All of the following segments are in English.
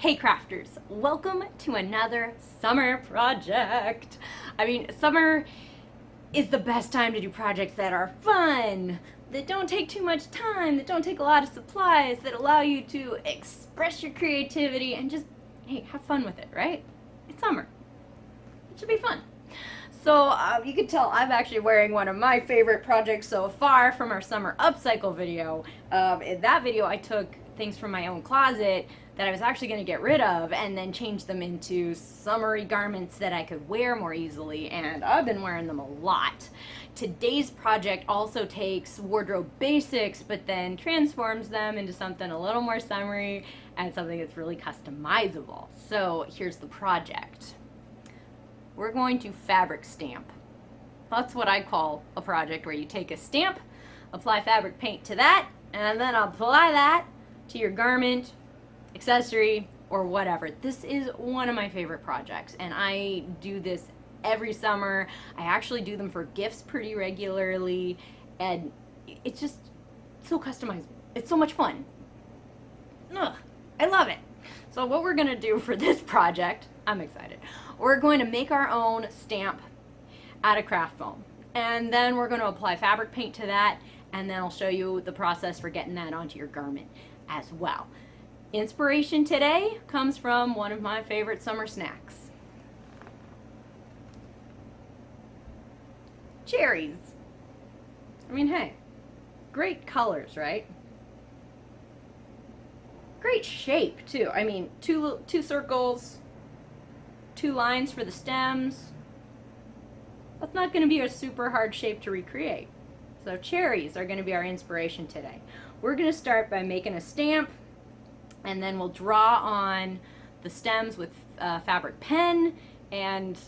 Hey crafters, welcome to another summer project. Summer is the best time to do projects that are fun, that don't take too much time, that don't take a lot of supplies, that allow you to express your creativity and just, hey, have fun with it, right? It's summer. It should be fun. So you can tell I'm actually wearing one of my favorite projects so far from our summer upcycle video. In that video I took things from my own closet that I was actually going to get rid of and then change them into summery garments that I could wear more easily, and I've been wearing them a lot. Today's project also takes wardrobe basics but then transforms them into something a little more summery and something that's really customizable. So here's the project. We're going to fabric stamp. That's what I call a project where you take a stamp, apply fabric paint to that, and then apply that to your garment, accessory, or whatever. This is one of my favorite projects, and I do this every summer. I actually do them for gifts pretty regularly, and it's just so customizable. It's so much fun. Ugh, I love it. So what we're gonna do for this project, I'm excited. We're going to make our own stamp out of craft foam, and then we're going to apply fabric paint to that, and then I'll show you the process for getting that onto your garment as well. Inspiration today comes from one of my favorite summer snacks. Cherries. I mean, hey, great colors, right? Great shape too. I mean, two circles, 2 lines for the stems. That's not going to be a super hard shape to recreate. So cherries are going to be our inspiration today. We're going to start by making a stamp, and then we'll draw on the stems with fabric pen, and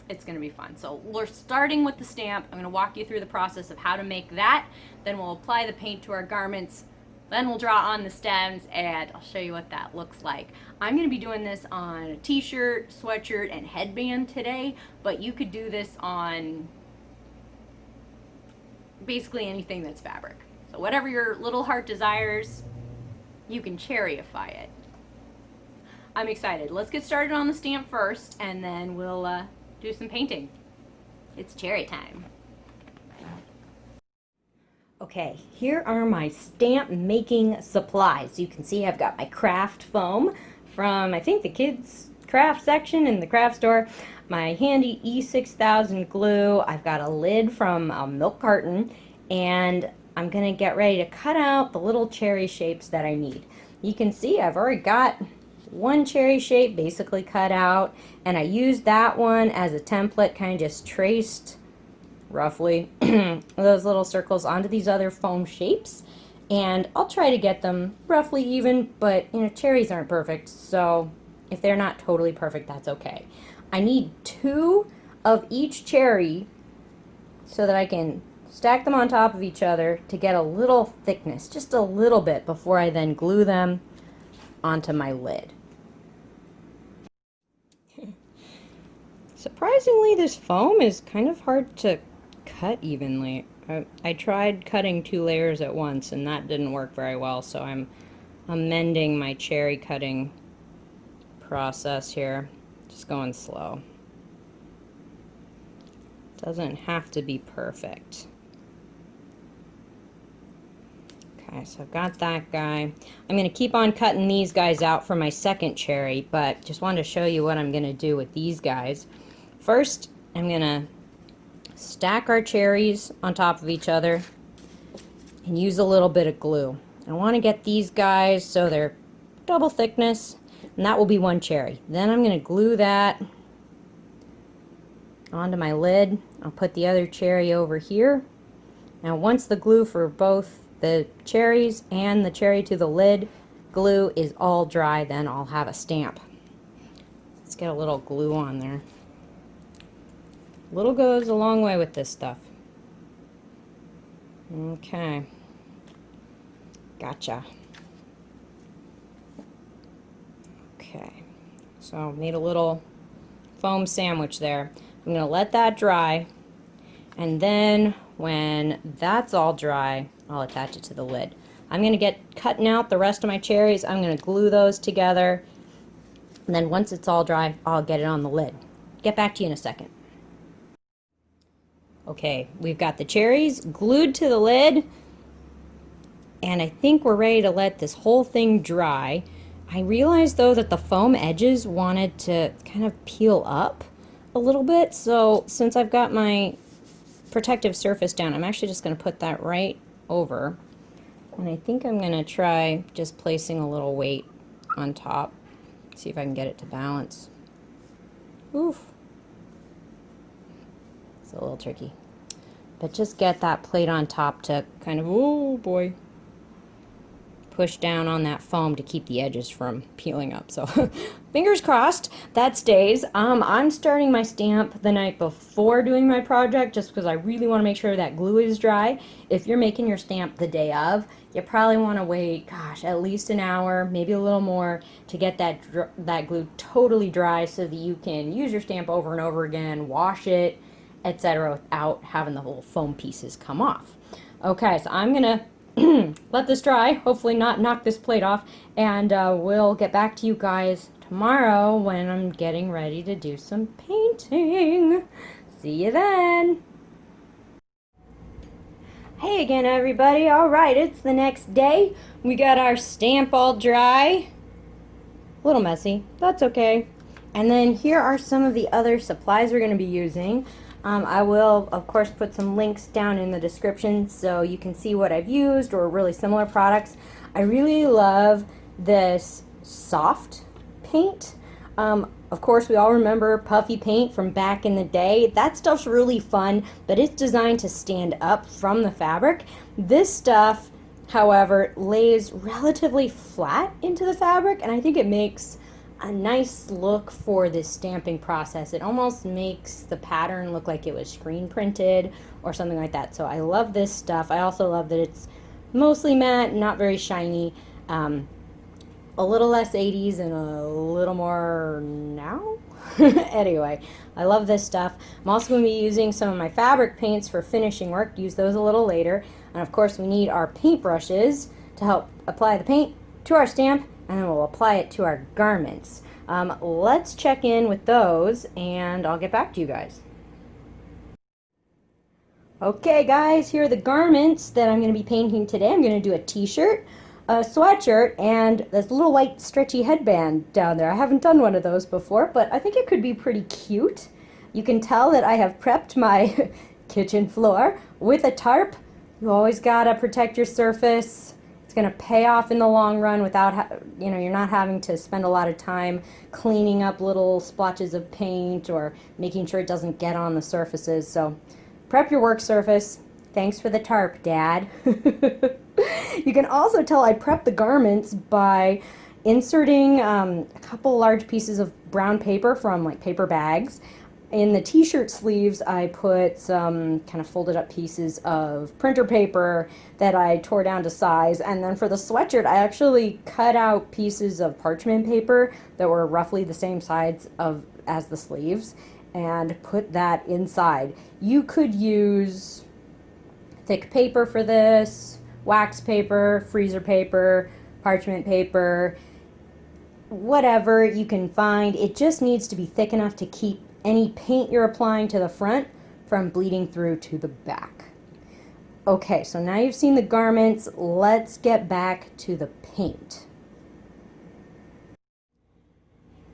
it's going to be fun. So we're starting with the stamp. I'm going to walk you through the process of how to make that. Then we'll apply the paint to our garments. Then we'll draw on the stems, and I'll show you what that looks like. I'm going to be doing this on a t-shirt, sweatshirt, and headband today, but you could do this on basically anything that's fabric. So whatever your little heart desires, you can cherryify it. I'm excited. Let's get started on the stamp first, and then we'll do some painting. It's cherry time. Okay, here are my stamp making supplies. You can see I've got my craft foam from, I think, the kids craft section in the craft store, my handy E6000 glue, I've got a lid from a milk carton, and I'm gonna get ready to cut out the little cherry shapes that I need. You can see I've already got one cherry shape basically cut out, and I used that one as a template, kind of just traced roughly those little circles onto these other foam shapes, and I'll try to get them roughly even, but you know, cherries aren't perfect, so if they're not totally perfect, that's okay. I need 2 of each cherry so that I can stack them on top of each other to get a little thickness, just a little bit, before I then glue them onto my lid. Surprisingly, this foam is kind of hard to cut evenly. I tried cutting 2 layers at once, and that didn't work very well, so I'm amending my cherry cutting process here. Just going slow. Doesn't have to be perfect. Okay, so I've got that guy. I'm going to keep on cutting these guys out for my second cherry, but just wanted to show you what I'm going to do with these guys. First, I'm going to stack our cherries on top of each other and use a little bit of glue. I want to get these guys so they're double thickness, and that will be 1 cherry. Then I'm going to glue that onto my lid. I'll put the other cherry over here. Now once the glue for both the cherries and the cherry to the lid glue is all dry, then I'll have a stamp. Let's get a little glue on there. Little goes a long way with this stuff. Okay. Gotcha. Okay. So made a little foam sandwich there. I'm going to let that dry, and then when that's all dry, I'll attach it to the lid. I'm going to get cutting out the rest of my cherries. I'm going to glue those together, And then once it's all dry, I'll get it on the lid. Get back to you in a second. Okay, we've got the cherries glued to the lid, and I think we're ready to let this whole thing dry. I realized though that the foam edges wanted to kind of peel up a little bit, so since I've got my protective surface down, I'm actually just going to put that right over, and I think I'm going to try just placing a little weight on top, see if I can get it to balance. Oof. It's a little tricky. But just get that plate on top to kind of, oh boy, push down on that foam to keep the edges from peeling up. So fingers crossed that stays. I'm starting my stamp the night before doing my project just because I really want to make sure that glue is dry. If you're making your stamp the day of, you probably want to wait, gosh, at least an hour, maybe a little more to get that glue totally dry so that you can use your stamp over and over again, wash it, etc., without having the little foam pieces come off. Okay, so I'm gonna let this dry, hopefully not knock this plate off, and we'll get back to you guys tomorrow when I'm getting ready to do some painting. See you then. Hey again, everybody. All right, it's the next day. We got our stamp all dry. A little messy, that's okay. And then here are some of the other supplies we're going to be using. I will, of course, put some links down in the description so you can see what I've used or really similar products. I really love this soft paint. Of course, we all remember puffy paint from back in the day. That stuff's really fun, but it's designed to stand up from the fabric. This stuff, however, lays relatively flat into the fabric, and I think it makes a nice look for this stamping process. It almost makes the pattern look like it was screen printed or something like that. So I love this stuff. I also love that it's mostly matte, not very shiny, a little less 80s and a little more now. Anyway, I love this stuff. I'm also going to be using some of my fabric paints for finishing work. Use those a little later. And of course we need our paint brushes to help apply the paint to our stamp, and then we'll apply it to our garments. Let's check in with those and I'll get back to you guys. Okay guys, here are the garments that I'm going to be painting today. I'm going to do a t-shirt, a sweatshirt, and this little white stretchy headband down there. I haven't done one of those before, but I think it could be pretty cute. You can tell that I have prepped my kitchen floor with a tarp. You always gotta protect your surface. It's going to pay off in the long run without, you're not having to spend a lot of time cleaning up little splotches of paint or making sure it doesn't get on the surfaces. So prep your work surface. Thanks for the tarp, Dad. You can also tell I prepped the garments by inserting a couple large pieces of brown paper from like paper bags. In the t-shirt sleeves, I put some kind of folded up pieces of printer paper that I tore down to size. And then for the sweatshirt, I actually cut out pieces of parchment paper that were roughly the same size as the sleeves and put that inside. You could use thick paper for this, wax paper, freezer paper, parchment paper, whatever you can find. It just needs to be thick enough to keep any paint you're applying to the front from bleeding through to the back. Okay, so now you've seen the garments, let's get back to the paint.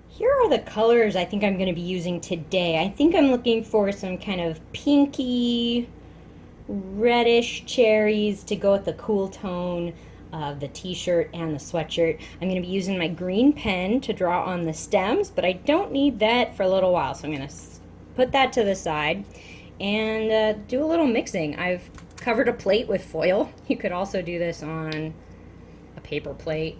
Here are the colors I think I'm going to be using today. I think I'm looking for some kind of pinky, reddish cherries to go with the cool tone of the t-shirt and the sweatshirt. I'm going to be using my green pen to draw on the stems, but I don't need that for a little while, so I'm going to put that to the side and do a little mixing. I've covered a plate with foil. You could also do this on a paper plate,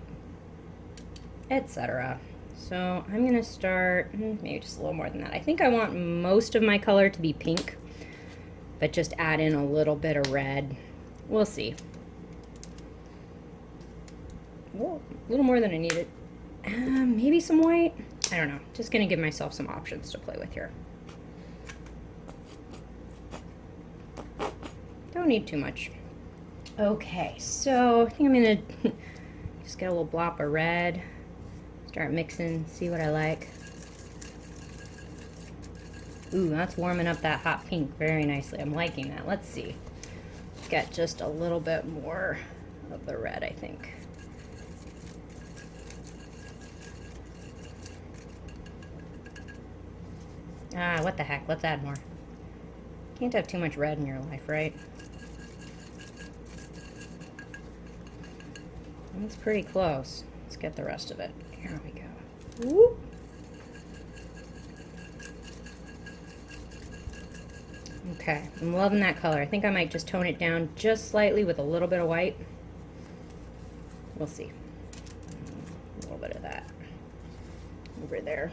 etc. So I'm going to start maybe just a little more than that. I think I want most of my color to be pink, but just add in a little bit of red. We'll see. Whoa, a little more than I needed. Maybe some white? I don't know. Just gonna give myself some options to play with here. Don't need too much. Okay, so I think I'm gonna just get a little blop of red. Start mixing, see what I like. Ooh, that's warming up that hot pink very nicely. I'm liking that. Let's see. Get just a little bit more of the red, I think. Ah, what the heck? Let's add more. Can't have too much red in your life, right? That's pretty close. Let's get the rest of it. Here we go. Whoop. Okay, I'm loving that color. I think I might just tone it down just slightly with a little bit of white. We'll see. A little bit of that over there.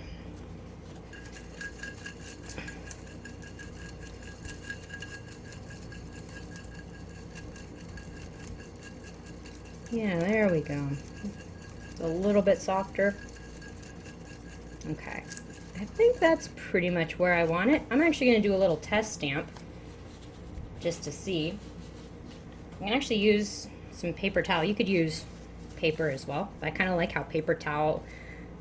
Yeah, there we go. It's a little bit softer. Okay. I think that's pretty much where I want it. I'm actually going to do a little test stamp just to see. I can actually use some paper towel. You could use paper as well. I kind of like how paper towel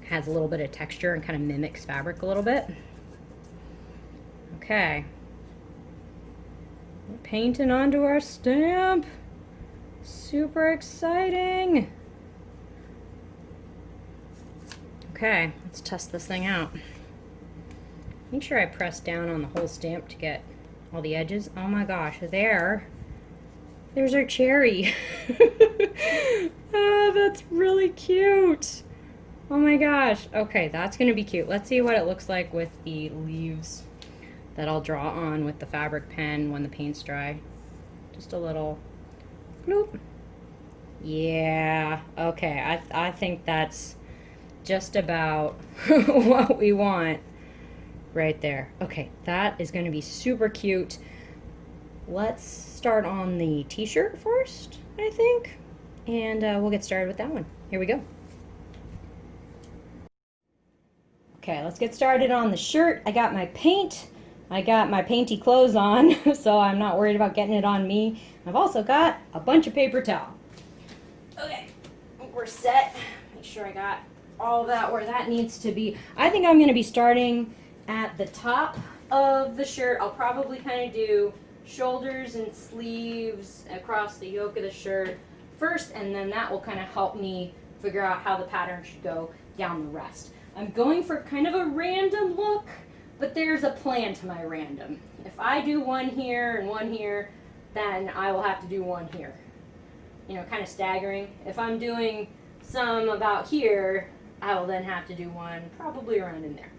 has a little bit of texture and kind of mimics fabric a little bit. Okay. We're painting onto our stamp. Super exciting. Okay, let's test this thing out. Make sure I press down on the whole stamp to get all the edges. Oh my gosh, there's our cherry. Oh, that's really cute. Oh my gosh. Okay, that's gonna be cute. Let's see what it looks like with the leaves that I'll draw on with the fabric pen when the paint's dry. Just a little bloop. Yeah, okay, I think that's just about what we want right there. Okay, that is going to be super cute. Let's start on the t-shirt first, I think, and we'll get started with that one. Here we go. Okay, let's get started on the shirt. I got my paint. I got my painty clothes on, so I'm not worried about getting it on me. I've also got a bunch of paper towel. Okay, we're set. Make sure I got all that where that needs to be. I think I'm going to be starting at the top of the shirt. I'll probably kind of do shoulders and sleeves across the yoke of the shirt first, and then that will kind of help me figure out how the pattern should go down the rest. I'm going for kind of a random look, but there's a plan to my random. If I do one here and one here, then I will have to do one here. You know, kind of staggering. If I'm doing some about here, I will then have to do one probably around in there.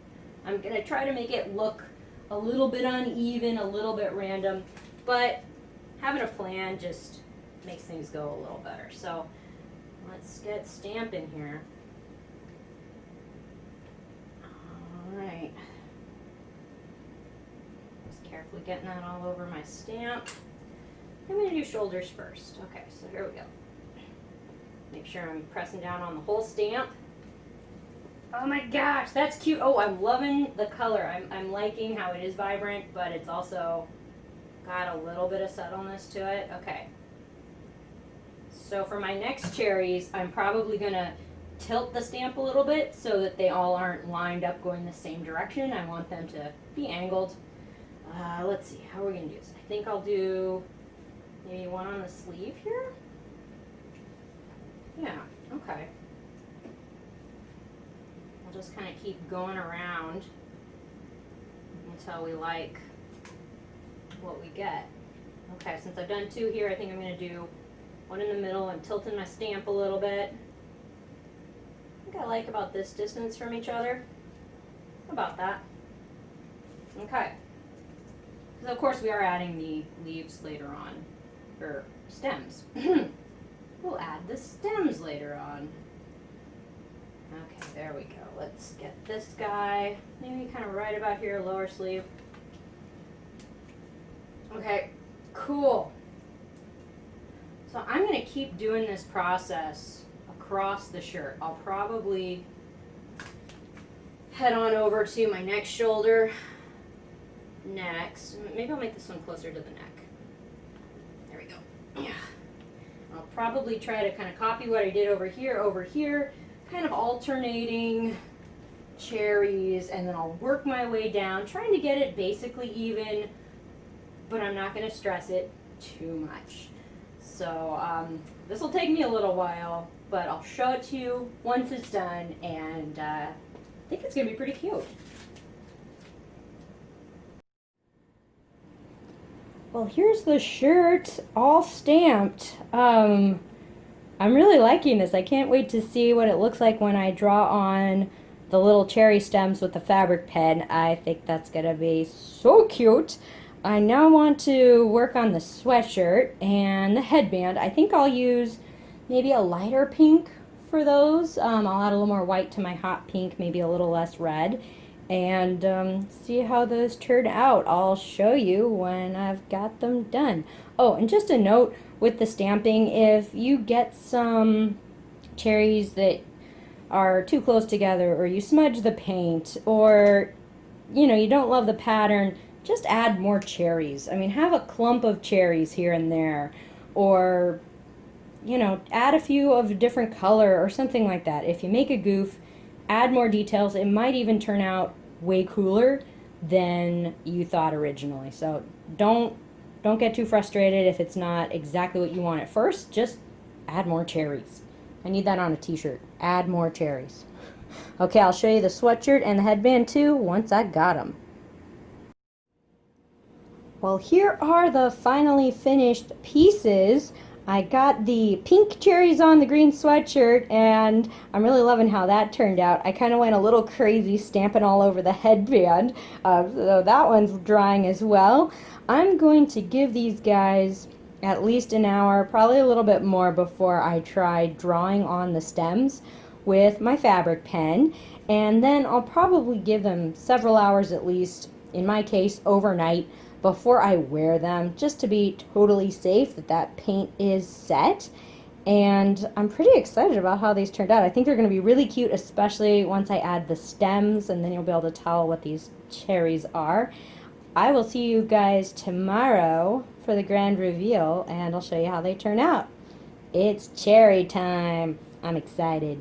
I'm going to try to make it look a little bit uneven, a little bit random, but having a plan just makes things go a little better. So let's get stamping here. All right. Just carefully getting that all over my stamp. I'm going to do shoulders first. Okay, so here we go. Make sure I'm pressing down on the whole stamp. Oh my gosh, that's cute. Oh, I'm loving the color. I'm liking how it is vibrant, but it's also got a little bit of subtleness to it. Okay. So for my next cherries, I'm probably going to tilt the stamp a little bit so that they all aren't lined up going the same direction. I want them to be angled. Let's see, how are we going to do this? I think I'll do maybe one on the sleeve here. Yeah, okay. We'll just kind of keep going around until we like what we get. Okay, since I've done two here, I think I'm going to do one in the middle. I'm tilting my stamp a little bit. I think I like about this distance from each other. About that. Okay. So of course we are adding the leaves later on, or stems. We'll add the stems later on. Okay, there we go. Let's get this guy, maybe kind of right about here, lower sleeve. Okay, cool. So I'm going to keep doing this process across the shirt. I'll probably head on over to my next shoulder next. Maybe I'll make this one closer to the neck. There we go. Yeah. I'll probably try to kind of copy what I did over here, kind of alternating cherries, and then I'll work my way down, trying to get it basically even, but I'm not going to stress it too much. So this will take me a little while, but I'll show it to you once it's done, and I think it's going to be pretty cute. Well, here's the shirt all stamped. I'm really liking this. I can't wait to see what it looks like when I draw on the little cherry stems with the fabric pen. I think that's going to be so cute. I now want to work on the sweatshirt and the headband. I think I'll use maybe a lighter pink for those. I'll add a little more white to my hot pink, maybe a little less red, and see how those turn out. I'll show you when I've got them done. Oh, and just a note with the stamping, if you get some cherries that are too close together, or you smudge the paint, or you don't love the pattern, just add more cherries. I mean, have a clump of cherries here and there, or add a few of a different color or something like that. If you make a goof, add more details. It might even turn out way cooler than you thought originally. So don't get too frustrated if it's not exactly what you want at first. Just add more cherries. I need that on a t-shirt. Add more cherries. Okay, I'll show you the sweatshirt and the headband too once I got them. Well, here are the finally finished pieces. I got the pink cherries on the green sweatshirt, and I'm really loving how that turned out. I kind of went a little crazy stamping all over the headband, so that one's drying as well. I'm going to give these guys at least an hour, probably a little bit more, before I try drawing on the stems with my fabric pen, and then I'll probably give them several hours at least, in my case overnight, before I wear them, just to be totally safe that paint is set. And I'm pretty excited about how these turned out. I think they're going to be really cute, especially once I add the stems, and then you'll be able to tell what these cherries are. I will see you guys tomorrow for the grand reveal, and I'll show you how they turn out. It's cherry time. I'm excited.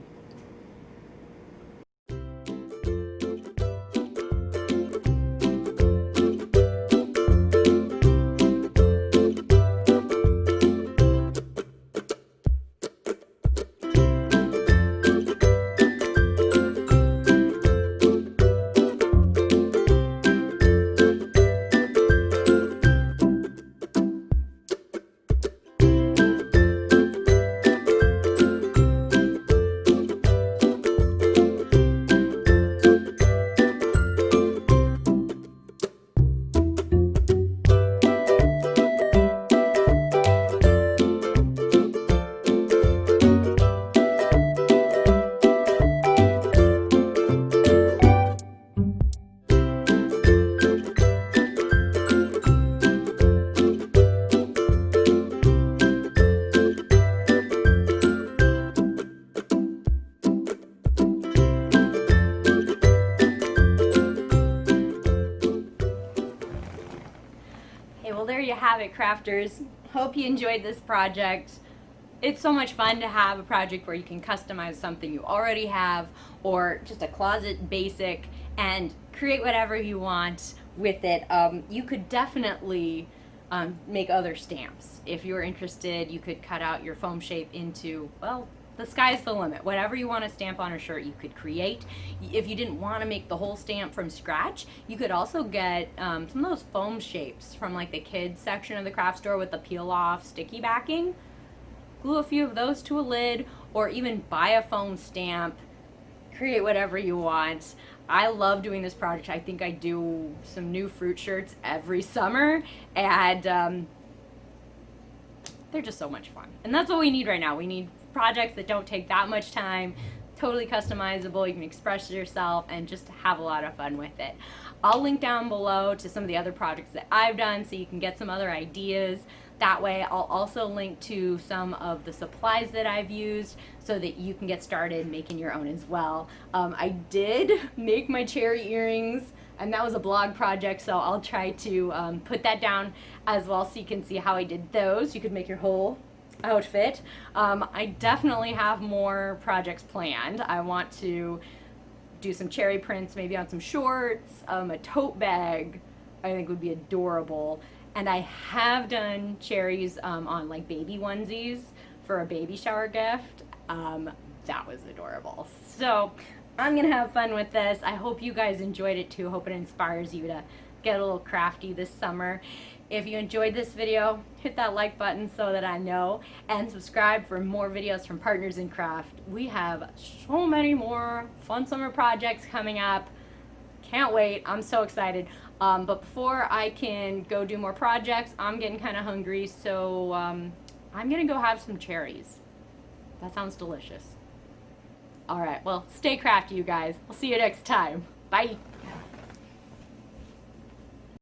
Well, there you have it, crafters. Hope you enjoyed this project. It's so much fun to have a project where you can customize something you already have, or just a closet basic, and create whatever you want with it. You could definitely make other stamps. If you're interested, you could cut out your foam shape into, well, the sky's the limit. Whatever you want to stamp on a shirt, you could create. If you didn't want to make the whole stamp from scratch, you could also get some of those foam shapes from like the kids section of the craft store with the peel off sticky backing. Glue a few of those to a lid, or even buy a foam stamp. Create whatever you want. I love doing this project. I think I do some new fruit shirts every summer, and they're just so much fun. And that's what we need right now. We need projects that don't take that much time, totally customizable, you can express yourself, and just have a lot of fun with it. I'll link down below to some of the other projects that I've done so you can get some other ideas. That way I'll also link to some of the supplies that I've used so that you can get started making your own as well. I did make my cherry earrings, and that was a blog project, so I'll try to put that down as well so you can see how I did those. You could make your whole outfit. I definitely have more projects planned. I want to do some cherry prints, maybe on some shorts, a tote bag I think would be adorable. And I have done cherries on like baby onesies for a baby shower gift. That was adorable. So I'm gonna have fun with this. I hope you guys enjoyed it too. Hope it inspires you to get a little crafty this summer. If you enjoyed this video, hit that like button so that I know, and subscribe for more videos from Partners in Craft. We have so many more fun summer projects coming up. Can't wait. I'm so excited. But before I can go do more projects, I'm getting kind of hungry, so I'm gonna go have some cherries. That sounds delicious. All right, well, stay crafty, you guys. We'll see you next time. Bye.